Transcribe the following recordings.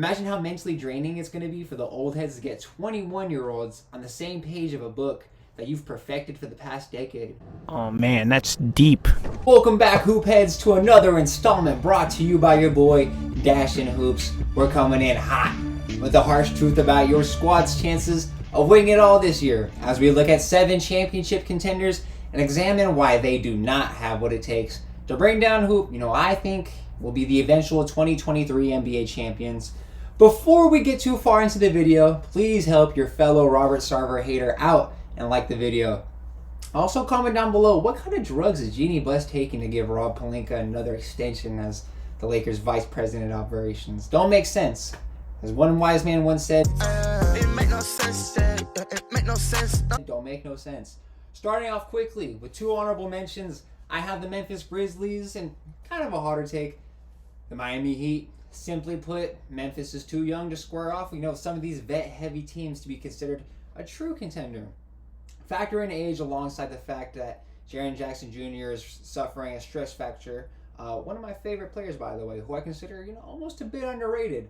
Imagine how mentally draining it's going to be for the old heads to get 21-year-olds on the same page of a book that you've perfected for the past decade. Oh man, that's deep. Welcome back, Hoop Heads, to another installment brought to you by your boy, Dashin' Hoops. We're coming in hot with the harsh truth about your squad's chances of winning it all this year as we look at 7 championship contenders and examine why they do not have what it takes to bring down who, I think will be the eventual 2023 NBA champions. Before we get too far into the video, please help your fellow Robert Sarver hater out and like the video. Also comment down below, what kind of drugs is Jeannie Buss taking to give Rob Pelinka another extension as the Lakers vice president of operations? Don't make sense. As one wise man once said, it make no sense. It make no sense. Don't make no sense. Starting off quickly with 2 honorable mentions, I have the Memphis Grizzlies and kind of a harder take, the Miami Heat. Simply put, Memphis is too young to square off. We know some of these vet-heavy teams to be considered a true contender. Factor in age alongside the fact that Jaren Jackson Jr. is suffering a stress fracture. One of my favorite players, by the way, who I consider, almost a bit underrated,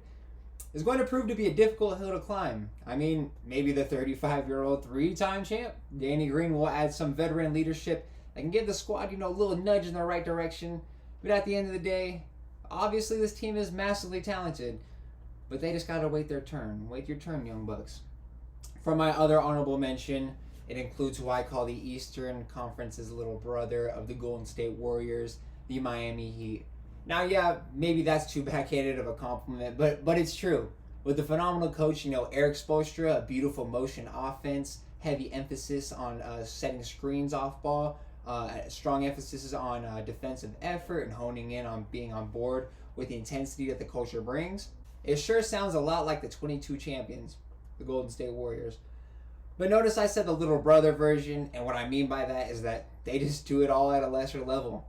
is going to prove to be a difficult hill to climb. I mean, maybe the 35-year-old 3-time champ, Danny Green, will add some veteran leadership that can give the squad, a little nudge in the right direction. But at the end of the day, obviously this team is massively talented, but they just gotta wait their turn. Wait your turn, young bucks. For my other honorable mention, it includes who I call the Eastern Conference's little brother of the Golden State Warriors, the Miami Heat. Now, yeah, maybe that's too backhanded of a compliment, but it's true. With the phenomenal coach, Eric Spoelstra, a beautiful motion offense, heavy emphasis on setting screens off ball, strong emphasis on defensive effort and honing in on being on board with the intensity that the culture brings. It sure sounds a lot like the 22 champions, the Golden State Warriors. But notice I said the little brother version, and what I mean by that is that they just do it all at a lesser level.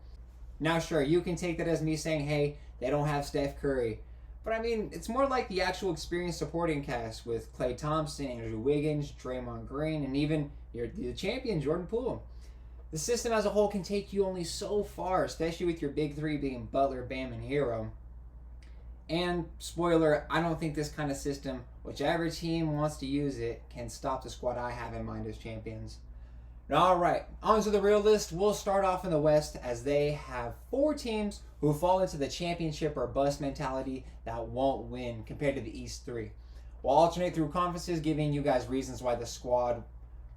Now sure, you can take that as me saying, hey, they don't have Steph Curry. But I mean, it's more like the actual experienced supporting cast with Klay Thompson, Andrew Wiggins, Draymond Green, and even the champion, Jordan Poole. The system as a whole can take you only so far, especially with your big 3 being Butler, Bam, and Herro. And, spoiler, I don't think this kind of system, whichever team wants to use it, can stop the squad I have in mind as champions. Alright, on to the real list. We'll start off in the West as they have 4 teams who fall into the championship or bust mentality that won't win compared to the East 3. We'll alternate through conferences, giving you guys reasons why the squad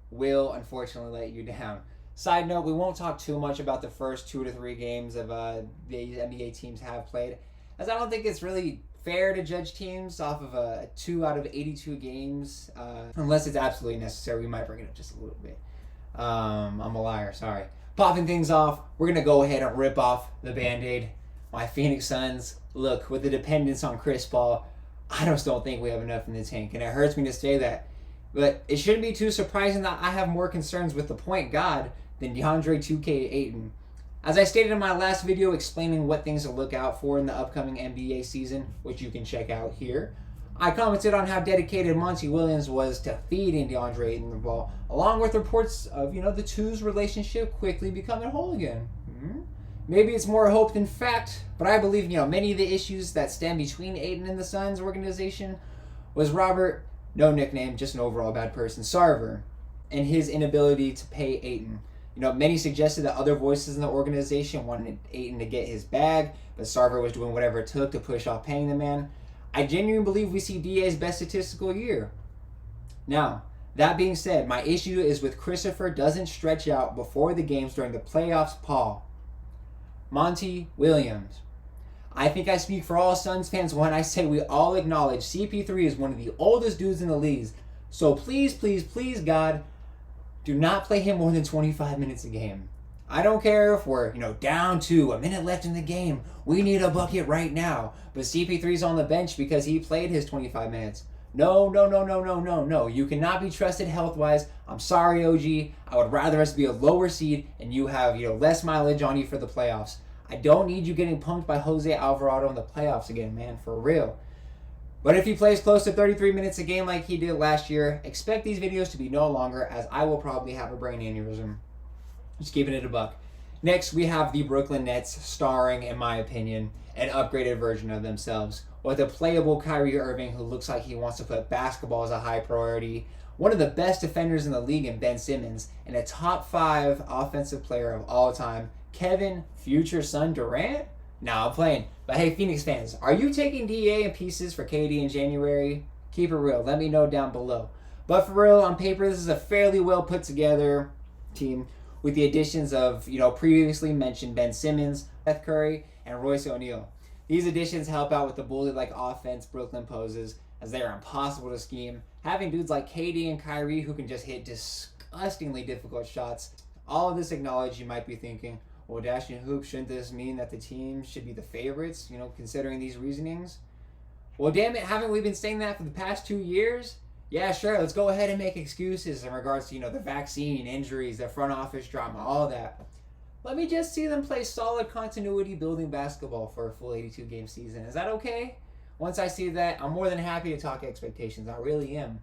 will unfortunately let you down. Side note, we won't talk too much about the first 2 to 3 games of the NBA teams have played, as I don't think it's really fair to judge teams off of 2 out of 82 games, unless it's absolutely necessary. We might bring it up just a little bit. I'm a liar, sorry. Popping things off, we're going to go ahead and rip off the Band-Aid. My Phoenix Suns, look, with the dependence on Chris Paul, I just don't think we have enough in the tank, and it hurts me to say that. But it shouldn't be too surprising that I have more concerns with the point guard than DeAndre 2K Ayton. As I stated in my last video explaining what things to look out for in the upcoming NBA season, which you can check out here, I commented on how dedicated Monty Williams was to feeding DeAndre Ayton the ball, along with reports of, the two's relationship quickly becoming whole again. Maybe it's more hope than fact, but I believe, many of the issues that stem between Ayton and the Suns organization was Robert, no nickname, just an overall bad person, Sarver, and his inability to pay Ayton. Many suggested that other voices in the organization wanted Ayton to get his bag, but Sarver was doing whatever it took to push off paying the man. I genuinely believe we see DA's best statistical year. Now, that being said, my issue is with Christopher doesn't stretch out before the games during the playoffs, Paul. Monty Williams. I think I speak for all Suns fans when I say we all acknowledge CP3 is one of the oldest dudes in the league. So please, please, please, God, do not play him more than 25 minutes a game. I don't care if we're, down 2, a minute left in the game. We need a bucket right now. But CP3's on the bench because he played his 25 minutes. No. You cannot be trusted health-wise. I'm sorry, OG. I would rather us be a lower seed and you have, less mileage on you for the playoffs. I don't need you getting punked by Jose Alvarado in the playoffs again, man, for real. But if he plays close to 33 minutes a game like he did last year, expect these videos to be no longer, as I will probably have a brain aneurysm. Just keeping it a buck. Next, we have the Brooklyn Nets starring, in my opinion, an upgraded version of themselves, with a playable Kyrie Irving who looks like he wants to put basketball as a high priority, one of the best defenders in the league in Ben Simmons, and a top 5 offensive player of all time, Kevin, future son Durant? Nah, I'm playing. But hey, Phoenix fans, are you taking DA in pieces for KD in January? Keep it real. Let me know down below. But for real, on paper, this is a fairly well put together team with the additions of, previously mentioned Ben Simmons, Steph Curry, and Royce O'Neal. These additions help out with the bully-like offense Brooklyn poses, as they are impossible to scheme. Having dudes like KD and Kyrie who can just hit disgustingly difficult shots. All of this acknowledged, you might be thinking, well, Dash and Hoop, shouldn't this mean that the team should be the favorites, considering these reasonings? Well, damn it, haven't we been saying that for the past 2 years? Yeah, sure, let's go ahead and make excuses in regards to, the vaccine, injuries, the front office drama, all that. Let me just see them play solid continuity building basketball for a full 82-game season. Is that okay? Once I see that, I'm more than happy to talk expectations. I really am.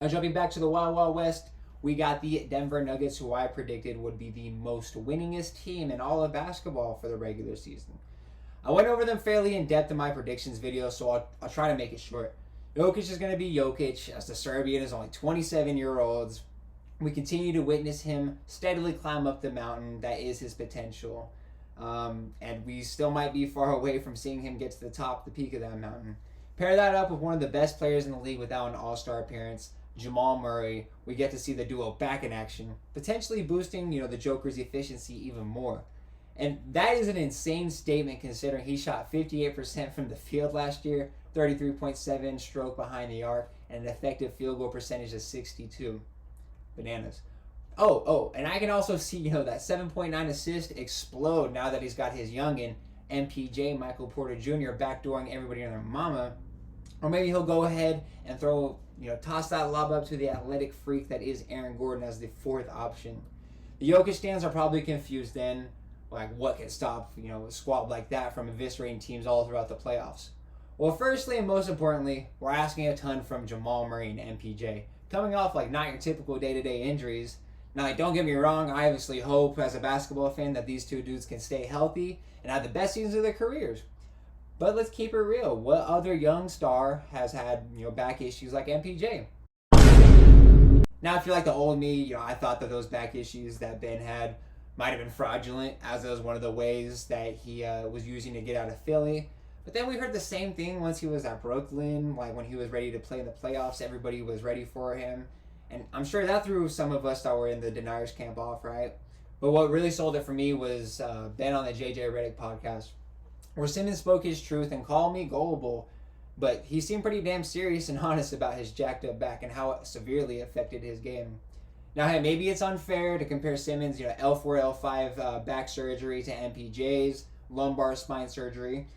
Now, jumping back to the Wild Wild West, we got the Denver Nuggets, who I predicted would be the most winningest team in all of basketball for the regular season. I went over them fairly in depth in my predictions video, so I'll try to make it short. Jokic is going to be Jokic, as the Serbian is only 27-year-old. We continue to witness him steadily climb up the mountain that is his potential. And we still might be far away from seeing him get to the top, the peak of that mountain. Pair that up with one of the best players in the league without an all-star appearance, Jamal Murray. We get to see the duo back in action, potentially boosting, the Joker's efficiency even more. And that is an insane statement considering he shot 58% from the field last year, 33.7 stroke behind the arc, and an effective field goal percentage of 62. Bananas. Oh, and I can also see, that 7.9 assist explode now that he's got his youngin, MPJ, Michael Porter Jr., backdooring everybody and their mama. Or maybe he'll go ahead and toss that lob up to the athletic freak that is Aaron Gordon as the 4th option. The Jokic stands are probably confused then, like what can stop, a squad like that from eviscerating teams all throughout the playoffs? Well, firstly and most importantly, we're asking a ton from Jamal Murray and MPJ, coming off not your typical day-to-day injuries. Now, don't get me wrong, I obviously hope as a basketball fan that these two dudes can stay healthy and have the best seasons of their careers. But let's keep it real. What other young star has had, back issues like MPJ? Now, if you're like the old me, I thought that those back issues that Ben had might have been fraudulent, as it was one of the ways that he was using to get out of Philly. But then we heard the same thing once he was at Brooklyn, when he was ready to play in the playoffs, everybody was ready for him. And I'm sure that threw some of us that were in the deniers camp off, right? But what really sold it for me was Ben on the JJ Redick podcast, where Simmons spoke his truth and called me gullible, but he seemed pretty damn serious and honest about his jacked up back and how it severely affected his game. Now, hey, maybe it's unfair to compare Simmons, L4, L5 back surgery to MPJ's lumbar spine surgery.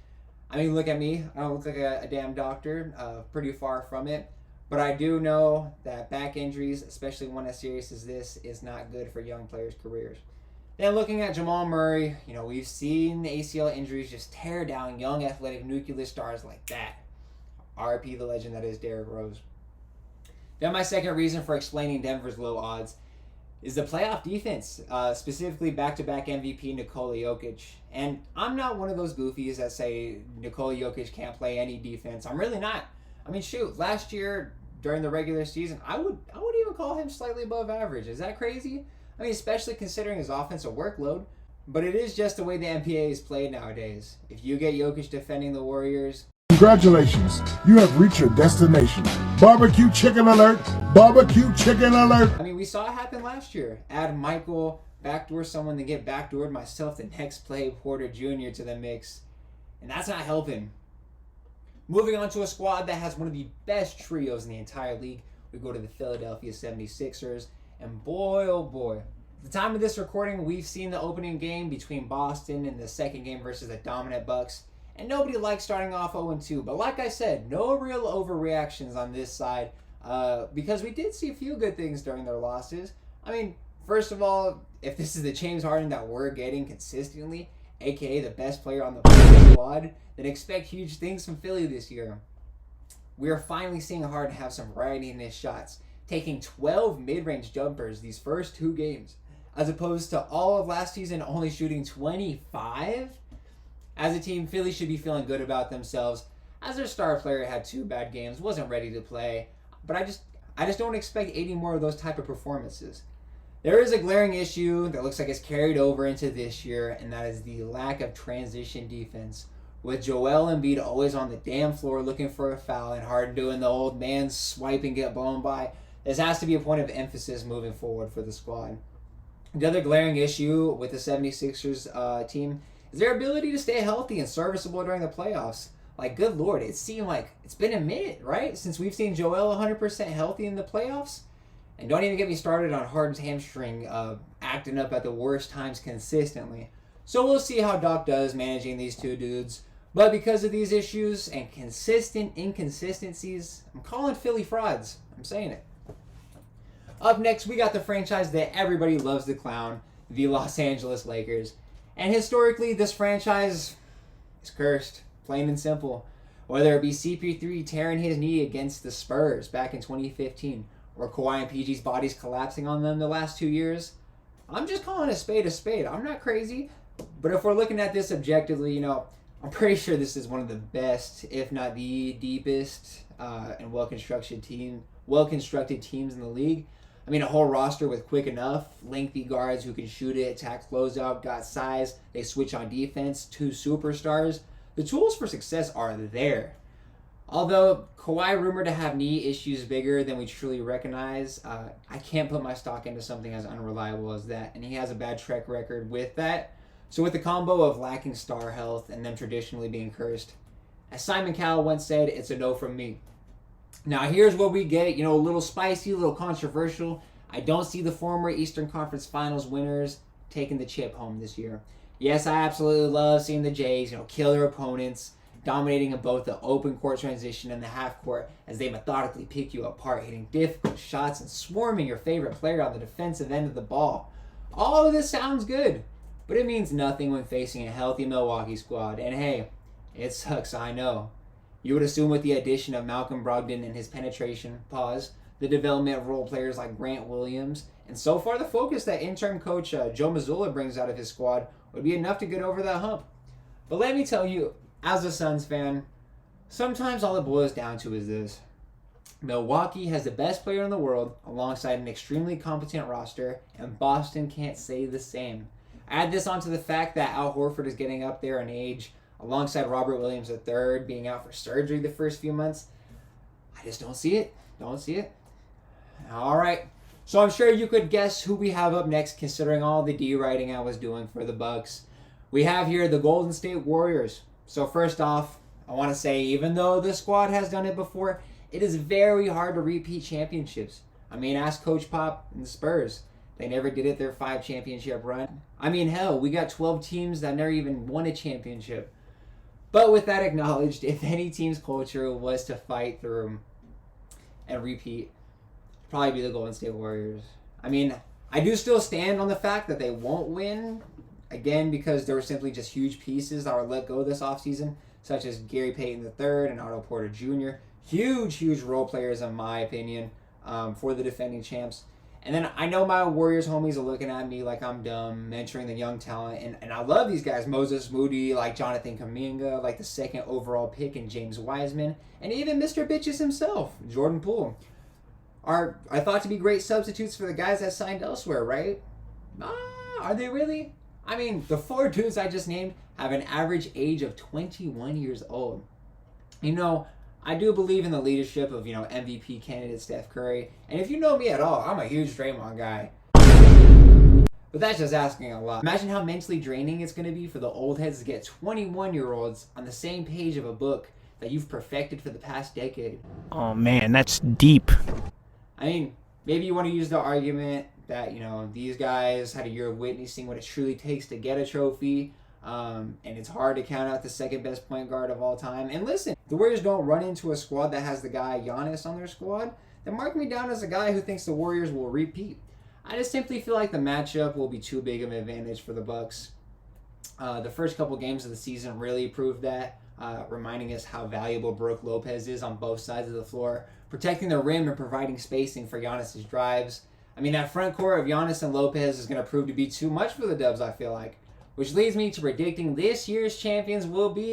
I mean, look at me. I don't look like a damn doctor, pretty far from it. But I do know that back injuries, especially one as serious as this, is not good for young players' careers. Then looking at Jamal Murray, we've seen the ACL injuries just tear down young athletic nuclear stars like that. RIP the legend that is Derrick Rose. Then my second reason for explaining Denver's low odds is the playoff defense, specifically back-to-back MVP Nikola Jokic. And I'm not one of those goofies that say Nikola Jokic can't play any defense. I'm really not. I mean, shoot, last year during the regular season, I would even call him slightly above average. Is that crazy? I mean, especially considering his offensive workload. But it is just the way the NBA is played nowadays. If you get Jokic defending the Warriors... Congratulations, you have reached your destination. Barbecue chicken alert! Barbecue chicken alert! I mean, we saw it happen last year. Add Michael, backdoor someone, then get backdoored myself the next play, Porter Jr. to the mix. And that's not helping. Moving on to a squad that has one of the best trios in the entire league, we go to the Philadelphia 76ers. And boy, oh boy, at the time of this recording, we've seen the opening game between Boston and the second game versus the dominant Bucks. And nobody likes starting off 0-2. But like I said, no real overreactions on this side because we did see a few good things during their losses. I mean, first of all, if this is the James Harden that we're getting consistently, aka the best player on the squad, then expect huge things from Philly this year. We are finally seeing Harden have some variety in his shots, taking 12 mid-range jumpers these first 2 games. as opposed to all of last season only shooting 25? As a team, Philly should be feeling good about themselves, as their star player had 2 bad games, wasn't ready to play. But I just don't expect any more of those type of performances. There is a glaring issue that looks like it's carried over into this year, and that is the lack of transition defense. With Joel Embiid always on the damn floor looking for a foul and Harden doing the old man swipe and get blown by, this has to be a point of emphasis moving forward for the squad. The other glaring issue with the 76ers team is their ability to stay healthy and serviceable during the playoffs. Like, good Lord, it seemed like it's been a minute, right, since we've seen Joel 100% healthy in the playoffs. And don't even get me started on Harden's hamstring acting up at the worst times consistently. So we'll see how Doc does managing these 2 dudes. But because of these issues and consistent inconsistencies, I'm calling Philly frauds. I'm saying it. Up next, we got the franchise that everybody loves to clown, the Los Angeles Lakers. And historically, this franchise is cursed, plain and simple. Whether it be CP3 tearing his knee against the Spurs back in 2015, or Kawhi and PG's bodies collapsing on them the last 2 years, I'm just calling a spade a spade. I'm not crazy. But if we're looking at this objectively, I'm pretty sure this is one of the best, if not the deepest and well-constructed teams in the league. I mean, a whole roster with quick enough, lengthy guards who can shoot it, attack closeout, got size, they switch on defense, 2 superstars. The tools for success are there. Although Kawhi rumored to have knee issues bigger than we truly recognize, I can't put my stock into something as unreliable as that, and he has a bad track record with that. So with the combo of lacking star health and them traditionally being cursed, as Simon Cowell once said, it's a no from me. Now here's what we get, a little spicy, a little controversial. I don't see the former Eastern Conference Finals winners taking the chip home this year. Yes, I absolutely love seeing the Jays, kill their opponents, dominating in both the open court transition and the half court as they methodically pick you apart, hitting difficult shots and swarming your favorite player on the defensive end of the ball. All of this sounds good, but it means nothing when facing a healthy Milwaukee squad. And hey, it sucks, I know. You would assume with the addition of Malcolm Brogdon and his penetration, the development of role players like Grant Williams, and so far the focus that interim coach Joe Mazzulla brings out of his squad would be enough to get over that hump. But let me tell you, as a Suns fan, sometimes all it boils down to is this. Milwaukee has the best player in the world alongside an extremely competent roster, and Boston can't say the same. Add this onto the fact that Al Horford is getting up there in age, alongside Robert Williams III being out for surgery the first few months. I just don't see it. Don't see it. All right. So I'm sure you could guess who we have up next, considering all the D-writing I was doing for the Bucks. We have here the Golden State Warriors. So first off, I want to say, even though the squad has done it before, it is very hard to repeat championships. I mean, ask Coach Pop and the Spurs. They never did it their 5 championship run. I mean, hell, we got 12 teams that never even won a championship. But with that acknowledged, if any team's culture was to fight through and repeat, it'd probably be the Golden State Warriors. I mean, I do still stand on the fact that they won't win, again, because there were simply just huge pieces that were let go this offseason, such as Gary Payton III and Otto Porter Jr. Huge role players, in my opinion, for the defending champs. And then I know my Warriors homies are looking at me like I'm dumb, mentoring the young talent. And I love these guys. Moses Moody, like Jonathan Kuminga, like the 2nd overall pick, and James Wiseman. And even Mr. Bitches himself, Jordan Poole, are thought to be great substitutes for the guys that signed elsewhere, right? Are they really? I mean, the 4 dudes I just named have an average age of 21 years old. I do believe in the leadership of, MVP candidate Steph Curry. And if you know me at all, I'm a huge Draymond guy. But that's just asking a lot. Imagine how mentally draining it's going to be for the old heads to get 21-year-olds on the same page of a book that you've perfected for the past decade. Oh man, that's deep. I mean, maybe you want to use the argument that, these guys had a year of witnessing what it truly takes to get a trophy. And it's hard to count out the 2nd best point guard of all time. And listen, the Warriors don't run into a squad that has the guy Giannis on their squad, then mark me down as a guy who thinks the Warriors will repeat. I just simply feel like the matchup will be too big of an advantage for the Bucks. The first couple games of the season really proved that, reminding us how valuable Brook Lopez is on both sides of the floor, protecting the rim and providing spacing for Giannis' drives. I mean, that front court of Giannis and Lopez is going to prove to be too much for the Dubs, I feel like. Which leads me to predicting this year's champions will be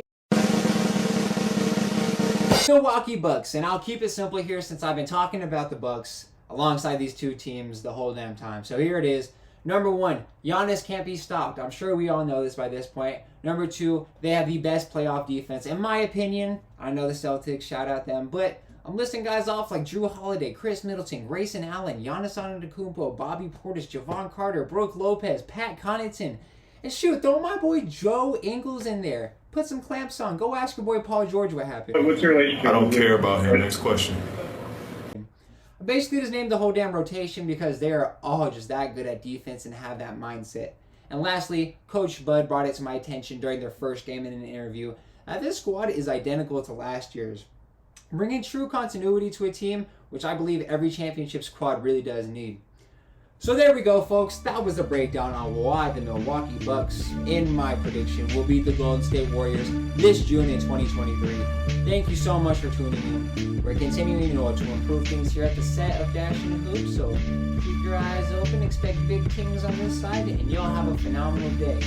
Milwaukee Bucks. And I'll keep it simple here since I've been talking about the Bucks alongside these two teams the whole damn time. So here it is. Number 1, Giannis can't be stopped. I'm sure we all know this by this point. Number 2, they have the best playoff defense. In my opinion, I know the Celtics, shout out them, but I'm listing guys off like Drew Holiday, Chris Middleton, Grayson Allen, Giannis Antetokounmpo, Bobby Portis, Javon Carter, Brooke Lopez, Pat Connaughton. And shoot, throw my boy Joe Ingles in there. Put some clamps on. Go ask your boy Paul George what happened. What's your relationship? I don't care about him. Next question. I basically just named the whole damn rotation because they are all just that good at defense and have that mindset. And lastly, Coach Bud brought it to my attention during their first game in an interview that this squad is identical to last year's, bringing true continuity to a team, which I believe every championship squad really does need. So there we go, folks. That was a breakdown on why the Milwaukee Bucks, in my prediction, will beat the Golden State Warriors this June in 2023. Thank you so much for tuning in. We're continuing to improve things here at the set of Dash and Hoops, so keep your eyes open, expect big things on this side, and you'll have a phenomenal day.